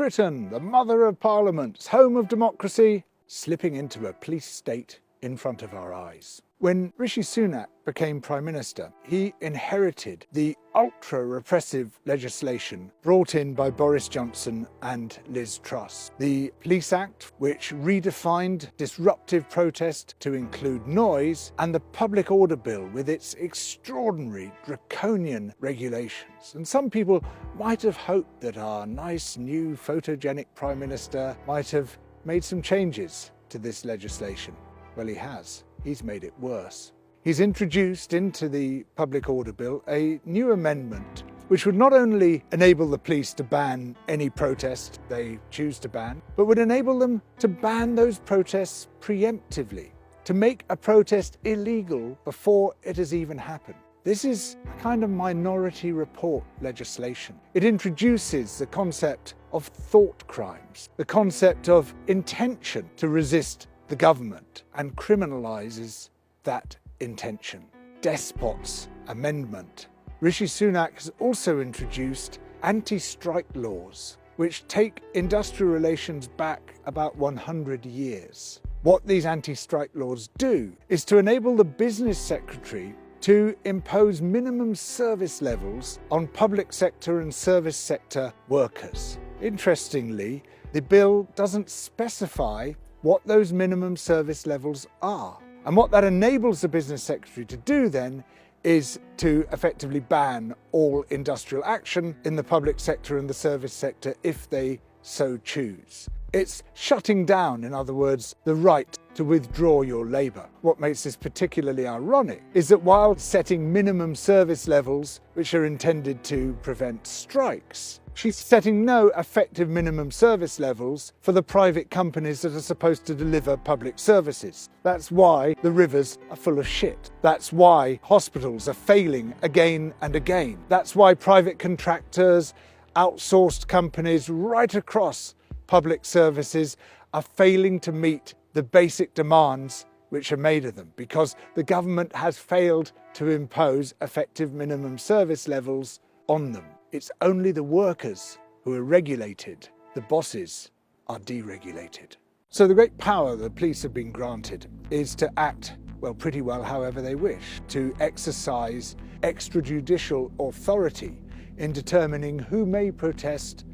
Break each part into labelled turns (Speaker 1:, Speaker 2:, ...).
Speaker 1: Britain, the mother of parliaments, home of democracy, slipping into a police state in front of our eyes. When Rishi Sunak became Prime Minister, he inherited the ultra-repressive legislation brought in by Boris Johnson and Liz Truss. The Police Act, which redefined disruptive protest to include noise, and the Public Order Bill with its extraordinary draconian regulations. And some people might have hoped that our nice new photogenic Prime Minister might have made some changes to this legislation. Well, he has. He's made it worse. He's introduced into the Public Order Bill a new amendment which would not only enable the police to ban any protest they choose to ban, but would enable them to ban those protests preemptively, to make a protest illegal before it has even happened. This is a kind of Minority Report legislation. It introduces the concept of thought crimes, the concept of intention to resist the government, and criminalises that intention. Despot's amendment. Rishi Sunak has also introduced anti-strike laws, which take industrial relations back about 100 years. What these anti-strike laws do is to enable the business secretary to impose minimum service levels on public sector and service sector workers. Interestingly, the bill doesn't specify what those minimum service levels are. And what that enables the business secretary to do then is to effectively ban all industrial action in the public sector and the service sector if they so choose. It's shutting down, in other words, the right to withdraw your labour. What makes this particularly ironic is that while setting minimum service levels which are intended to prevent strikes, she's setting no effective minimum service levels for the private companies that are supposed to deliver public services. That's why the rivers are full of shit. That's why hospitals are failing again and again. That's why private contractors, outsourced companies right across public services are failing to meet the basic demands which are made of them, because the government has failed to impose effective minimum service levels on them. It's only the workers who are regulated. The bosses are deregulated. So the great power the police have been granted is to act, well, pretty well however they wish, to exercise extrajudicial authority in determining who may protest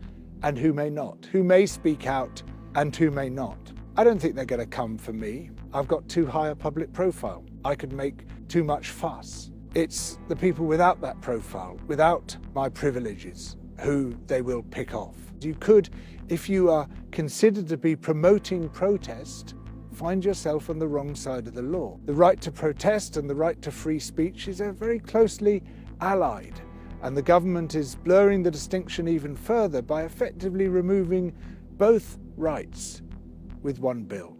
Speaker 1: and who may not, who may speak out and who may not. I don't think they're going to come for me. I've got too high a public profile. I could make too much fuss. It's the people without that profile, without my privileges, who they will pick off. You could, if you are considered to be promoting protest, find yourself on the wrong side of the law. The right to protest and the right to free speech is very closely allied, and the government is blurring the distinction even further by effectively removing both rights with one bill.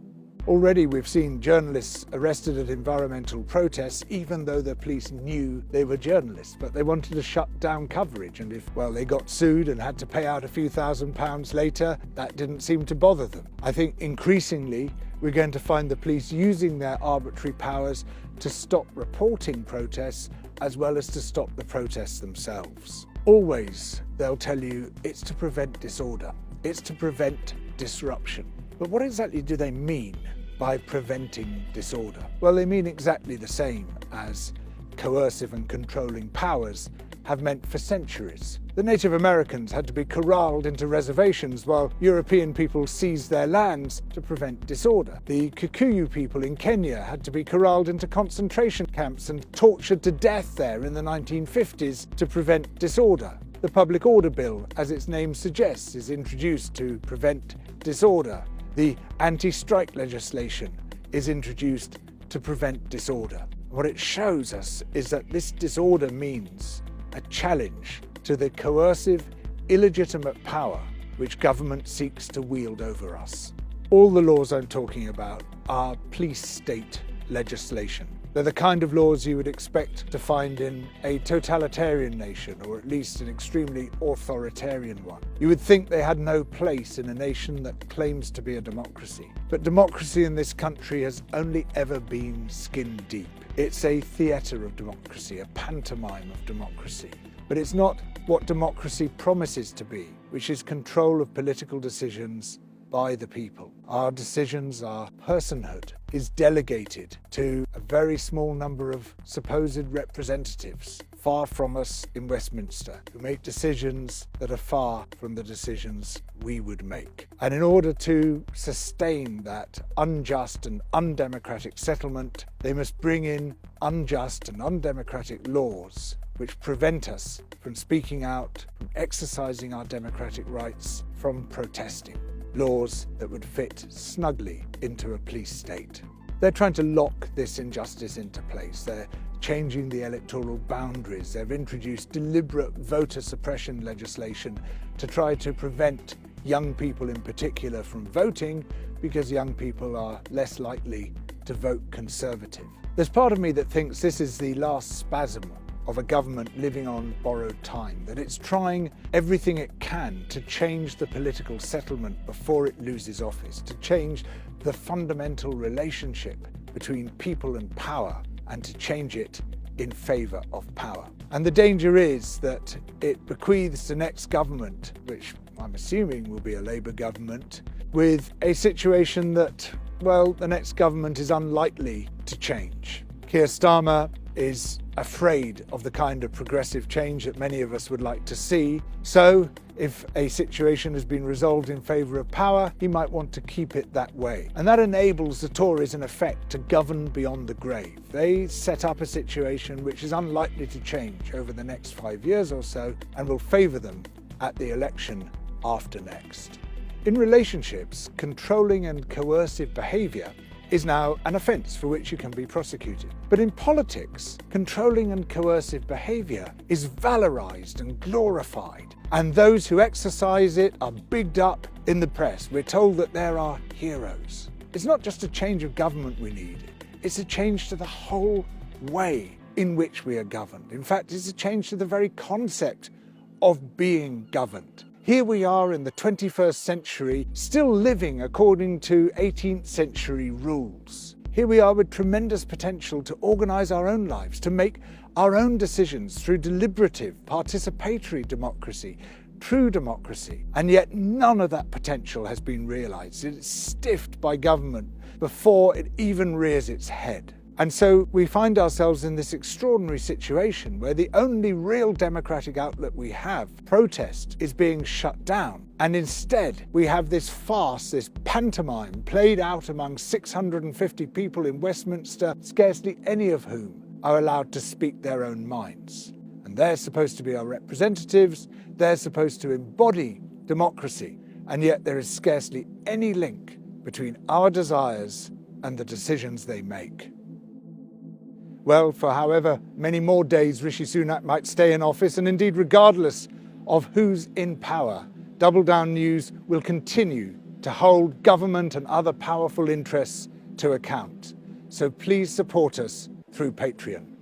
Speaker 1: Already we've seen journalists arrested at environmental protests, even though the police knew they were journalists, but they wanted to shut down coverage. And if, well, they got sued and had to pay out a few £1,000s later, that didn't seem to bother them. I think increasingly we're going to find the police using their arbitrary powers to stop reporting protests as well as to stop the protests themselves. Always they'll tell you it's to prevent disorder, it's to prevent disruption. But what exactly do they mean by preventing disorder? Well, they mean exactly the same as coercive and controlling powers have meant for centuries. The Native Americans had to be corralled into reservations while European people seized their lands to prevent disorder. The Kikuyu people in Kenya had to be corralled into concentration camps and tortured to death there in the 1950s to prevent disorder. The Public Order Bill, as its name suggests, is introduced to prevent disorder. The anti-strike legislation is introduced to prevent disorder. What it shows us is that this disorder means a challenge to the coercive, illegitimate power which government seeks to wield over us. All the laws I'm talking about are police state legislation. They're the kind of laws you would expect to find in a totalitarian nation, or at least an extremely authoritarian one. You would think they had no place in a nation that claims to be a democracy. But democracy in this country has only ever been skin deep. It's a theatre of democracy, a pantomime of democracy. But it's not what democracy promises to be. which is control of political decisions by the people. Our decisions, our personhood, is delegated to a very small number of supposed representatives far from us in Westminster, who make decisions that are far from the decisions we would make. And in order to sustain that unjust and undemocratic settlement, they must bring in unjust and undemocratic laws which prevent us from speaking out, from exercising our democratic rights, from protesting. Laws that would fit snugly into a police state. They're trying to lock this injustice into place. They're changing the electoral boundaries. They've introduced deliberate voter suppression legislation to try to prevent young people in particular from voting, because young people are less likely to vote Conservative. There's part of me that thinks this is the last spasm of a government living on borrowed time, that it's trying everything it can to change the political settlement before it loses office, to change the fundamental relationship between people and power, and to change it in favour of power. And the danger is that it bequeaths the next government, which I'm assuming will be a Labour government, with a situation that, well, the next government is unlikely to change. Keir Starmer is afraid of the kind of progressive change that many of us would like to see. So, if a situation has been resolved in favour of power, he might want to keep it that way. And that enables the Tories, in effect, to govern beyond the grave. They set up a situation which is unlikely to change over the next 5 years or so, and will favour them at the election after next. In relationships, controlling and coercive behaviour is now an offence for which you can be prosecuted. But in politics, controlling and coercive behaviour is valorised and glorified, and those who exercise it are bigged up in the press. We're told that there are heroes. It's not just a change of government we need, it's a change to the whole way in which we are governed. In fact, it's a change to the very concept of being governed. Here we are in the 21st century, still living according to 18th century rules. Here we are with tremendous potential to organise our own lives, to make our own decisions through deliberative, participatory democracy, true democracy. And yet none of that potential has been realised. It's stiffed by government before it even rears its head. And so we find ourselves in this extraordinary situation where the only real democratic outlet we have, protest, is being shut down. And instead we have this farce, this pantomime played out among 650 people in Westminster, scarcely any of whom are allowed to speak their own minds. And they're supposed to be our representatives, they're supposed to embody democracy, and yet there is scarcely any link between our desires and the decisions they make. Well, for however many more days Rishi Sunak might stay in office, and indeed regardless of who's in power, Double Down News will continue to hold government and other powerful interests to account. So please support us through Patreon.